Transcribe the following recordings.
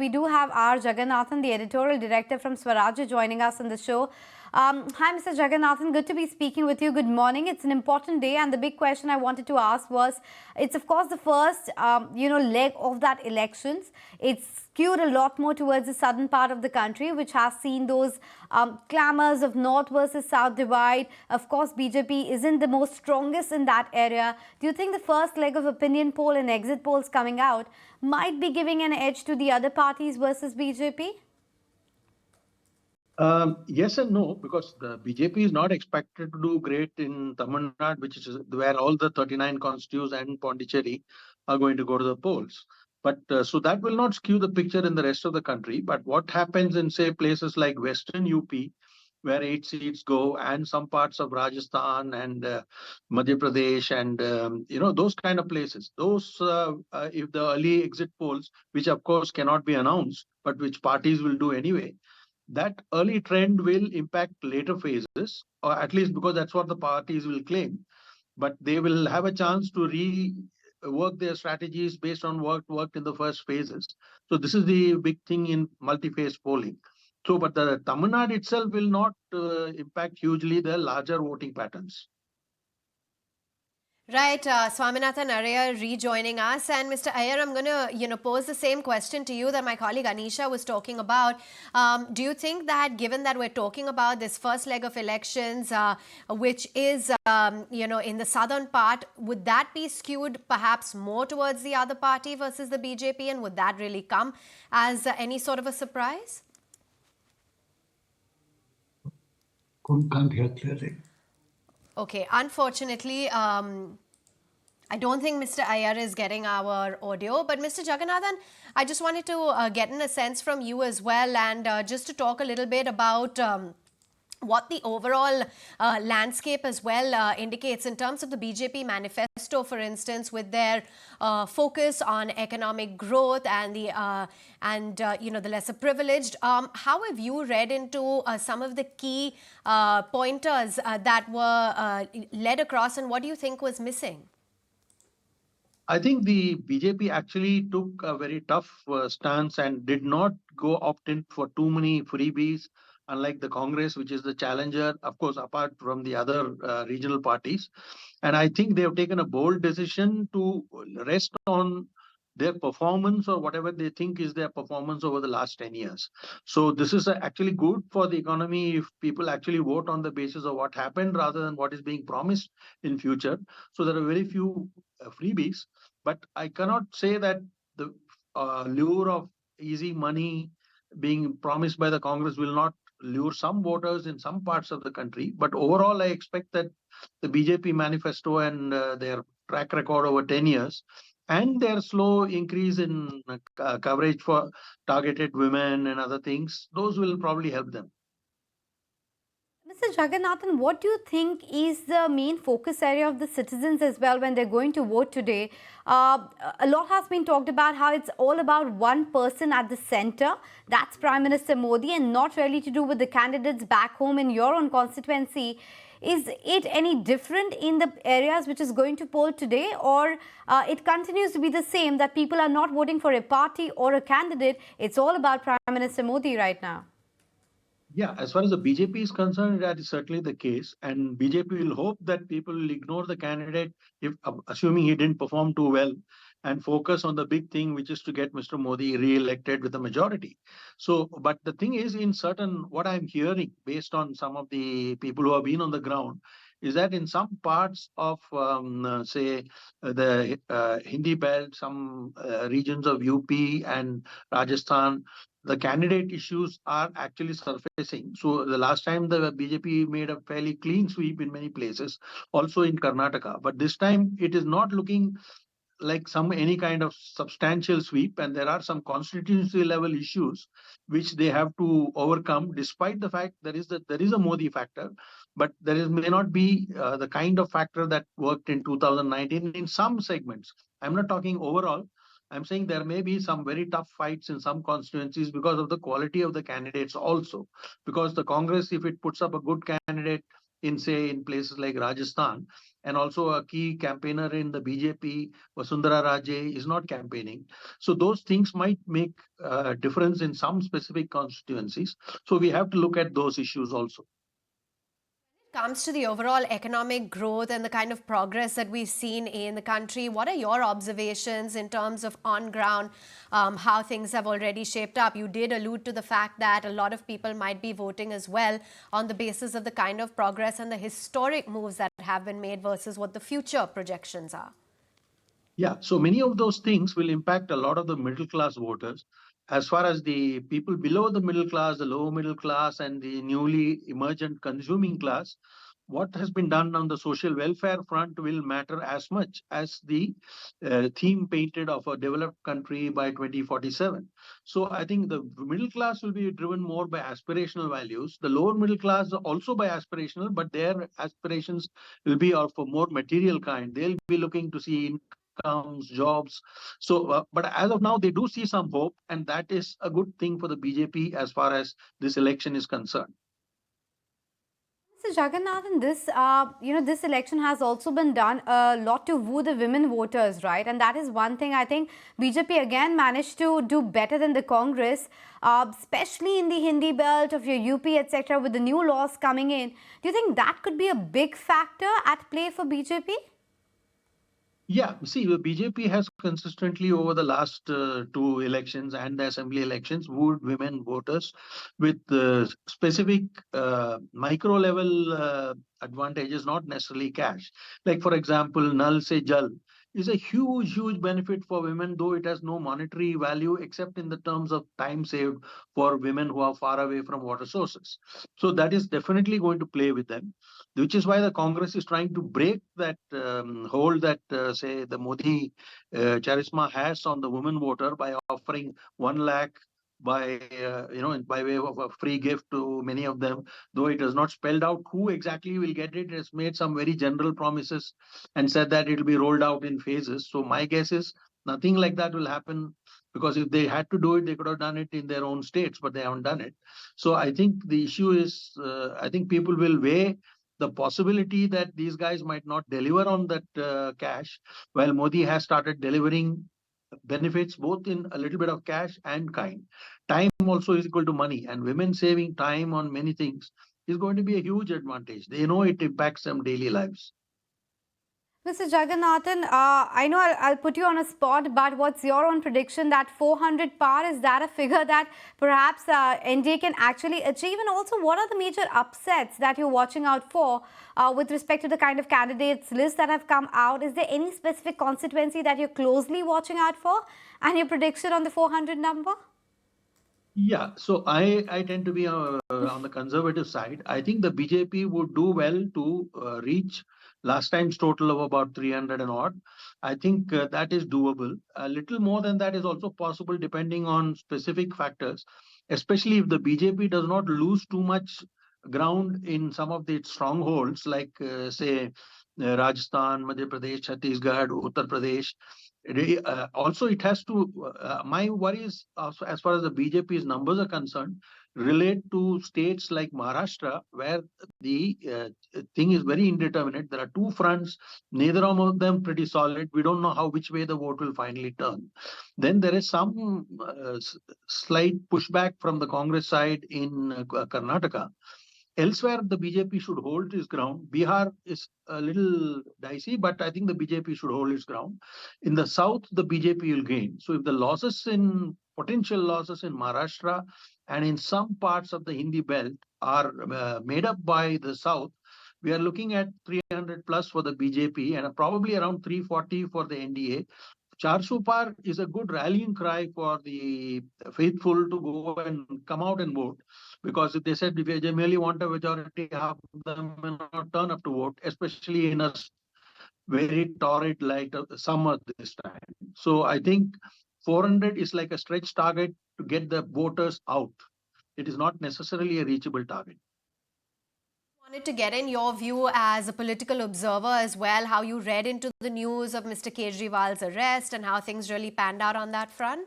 we do have R Jagannathan, the editorial director from Swaraj, joining us on the show. Hi, Mr. Jagannathan. Good to be speaking with you. Good morning. It's an important day, and the big question I wanted to ask was, it's of course the first, leg of that elections. It's skewed a lot more towards the southern part of the country, which has seen those clamors of north versus south divide. Of course, BJP isn't the most strongest in that area. Do you think the first leg of opinion poll and exit polls coming out might be giving an edge to the other parties versus BJP? Yes and no, because the BJP is not expected to do great in Tamil Nadu, which is where all the 39 constituents and Pondicherry are going to go to the polls. But so that will not skew the picture in the rest of the country. But what happens in, say, places like Western UP, where 8 seats go, and some parts of Rajasthan and Madhya Pradesh, and those kind of places, those if the early exit polls, which of course cannot be announced, but which parties will do anyway, that early trend will impact later phases, or at least because that's what the parties will claim. But they will have a chance to rework their strategies based on what worked in the first phases. So this is the big thing in multi-phase polling. So, but the Tamil Nadu itself will not impact hugely the larger voting patterns. Right, Swaminathan Arya rejoining us. And Mr. Iyer, I'm going to, pose the same question to you that my colleague Anisha was talking about. Do you think that given that we're talking about this first leg of elections, which is, in the southern part, would that be skewed perhaps more towards the other party versus the BJP? And would that really come as any sort of a surprise? Can't hear clearly. Okay, unfortunately, I don't think Mr. Iyer is getting our audio. But Mr. Jagannathan, I just wanted to get in a sense from you as well, and just to talk a little bit about what the overall landscape as well indicates in terms of the BJP manifesto, for instance, with their focus on economic growth and the lesser privileged. How have you read into some of the key pointers that were led across, and what do you think was missing? I think the BJP actually took a very tough stance and did not go opt in for too many freebies, unlike the Congress, which is the challenger, of course, apart from the other regional parties. And I think they have taken a bold decision to rest on their performance, or whatever they think is their performance over the last 10 years. So this is actually good for the economy if people actually vote on the basis of what happened rather than what is being promised in future. So there are very few freebies, but I cannot say that the lure of easy money being promised by the Congress will not lure some voters in some parts of the country. But overall, I expect that the BJP manifesto and their track record over 10 years and their slow increase in coverage for targeted women and other things, those will probably help them. Mr. Jagannathan, what do you think is the main focus area of the citizens as well when they're going to vote today? A lot has been talked about how it's all about one person at the center. That's Prime Minister Modi, and not really to do with the candidates back home in your own constituency. Is it any different in the areas which is going to poll today, or it continues to be the same, that people are not voting for a party or a candidate? It's all about Prime Minister Modi right now. Yeah, as far as the BJP is concerned, that is certainly the case. And BJP will hope that people will ignore the candidate, if assuming he didn't perform too well, and focus on the big thing, which is to get Mr. Modi re-elected with a majority. So, but the thing is, in certain, what I'm hearing based on some of the people who have been on the ground, is that in some parts of, say, the Hindi belt, some regions of UP and Rajasthan, the candidate issues are actually surfacing. So the last time the BJP made a fairly clean sweep in many places, also in Karnataka. But this time it is not looking like any kind of substantial sweep, and there are some constituency level issues which they have to overcome, despite the fact there is a Modi factor, but may not be the kind of factor that worked in 2019 in some segments. I'm not talking overall. I'm saying there may be some very tough fights in some constituencies because of the quality of the candidates also. Because the Congress, if it puts up a good candidate, in places like Rajasthan, and also a key campaigner in the BJP, Vasundhara Raje, is not campaigning. So those things might make a difference in some specific constituencies. So we have to look at those issues also. Comes to the overall economic growth and the kind of progress that we've seen in the country, what are your observations in terms of on ground, how things have already shaped up? You did allude to the fact that a lot of people might be voting as well on the basis of the kind of progress and the historic moves that have been made versus what the future projections are. Yeah, so many of those things will impact a lot of the middle class voters. As far as the people below the middle class, the lower middle class, and the newly emergent consuming class, what has been done on the social welfare front will matter as much as the theme painted of a developed country by 2047. So I think the middle class will be driven more by aspirational values. The lower middle class also by aspirational, but their aspirations will be of a more material kind. They'll be looking to see incomes, jobs. So, but as of now, they do see some hope, and that is a good thing for the BJP as far as this election is concerned. So Jagannathan, this election has also been done a lot to woo the women voters, right? And that is one thing I think BJP again managed to do better than the Congress, especially in the Hindi belt of your UP, etc. With the new laws coming in. Do you think that could be a big factor at play for BJP? Yeah, see, the BJP has consistently over the last two elections and the assembly elections wooed women voters with specific micro level advantages, not necessarily cash. Like, for example, Nal Se Jal is a huge, huge benefit for women, though it has no monetary value except in the terms of time saved for women who are far away from water sources. So that is definitely going to play with them, which is why the Congress is trying to break that hold that, say, the Modi charisma has on the woman voter by offering 1 lakh by, by way of a free gift to many of them, though it has not spelled out who exactly will get it. It has made some very general promises and said that it will be rolled out in phases. So my guess is nothing like that will happen, because if they had to do it, they could have done it in their own states, but they haven't done it. So I think the issue is, I think people will weigh the possibility that these guys might not deliver on that cash, while Modi has started delivering benefits both in a little bit of cash and kind. Time also is equal to money, and women saving time on many things is going to be a huge advantage. They know it impacts them daily lives. Mr. Jagannathan, I know I'll put you on a spot, but what's your own prediction that 400 par, is that a figure that perhaps NDA can actually achieve? And also, what are the major upsets that you're watching out for with respect to the kind of candidates list that have come out? Is there any specific constituency that you're closely watching out for? And your prediction on the 400 number? Yeah, so I tend to be on the conservative side. I think the BJP would do well to reach last time's total of about 300 and odd. I think that is doable. A little more than that is also possible depending on specific factors, especially if the BJP does not lose too much ground in some of its strongholds, like, say, Rajasthan, Madhya Pradesh, Chhattisgarh, Uttar Pradesh. Also, it has to, my worries as far as the BJP's numbers are concerned, relate to states like Maharashtra, where the thing is very indeterminate. There are two fronts, neither of them pretty solid. We don't know which way the vote will finally turn. Then there is some slight pushback from the Congress side in Karnataka. Elsewhere, the BJP should hold its ground. Bihar is a little dicey, but I think the BJP should hold its ground. In the south, the BJP will gain. So if the potential losses in Maharashtra and in some parts of the Hindi belt are made up by the south, we are looking at 300 plus for the BJP and probably around 340 for the NDA. Charsu Par is a good rallying cry for the faithful to go and come out and vote, because if they said if they merely want a majority, half of them will not turn up to vote, especially in a very torrid light of summer this time. So I think 400 is like a stretch target to get the voters out. It is not necessarily a reachable target. Wanted to get in your view as a political observer as well, how you read into the news of Mr. Kejriwal's arrest and how things really panned out on that front.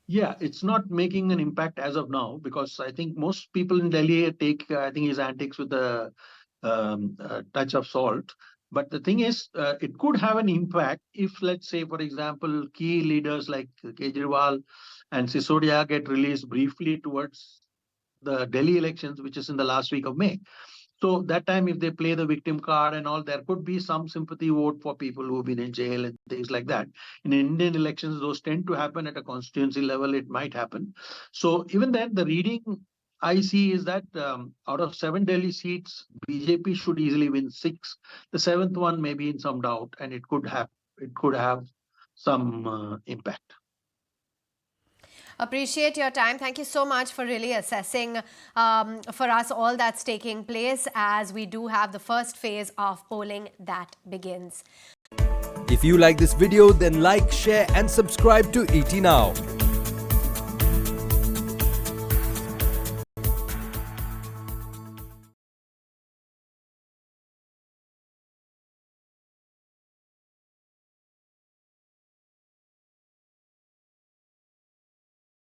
Yeah, it's not making an impact as of now because I think most people in Delhi take, I think, his antics with a touch of salt. But the thing is, it could have an impact if, let's say, for example, key leaders like Kejriwal and Sisodia get released briefly towards the Delhi elections, which is in the last week of May. So that time, if they play the victim card and all, there could be some sympathy vote for people who've been in jail and things like that. In Indian elections, those tend to happen at a constituency level. It might happen. So even then, the reading I see is that out of 7 Delhi seats, BJP should easily win 6. The seventh one may be in some doubt, and it could have some impact. Appreciate your time. Thank you so much for really assessing for us all that's taking place as we do have the first phase of polling that begins. If you like this video, then like, share and subscribe to ET Now.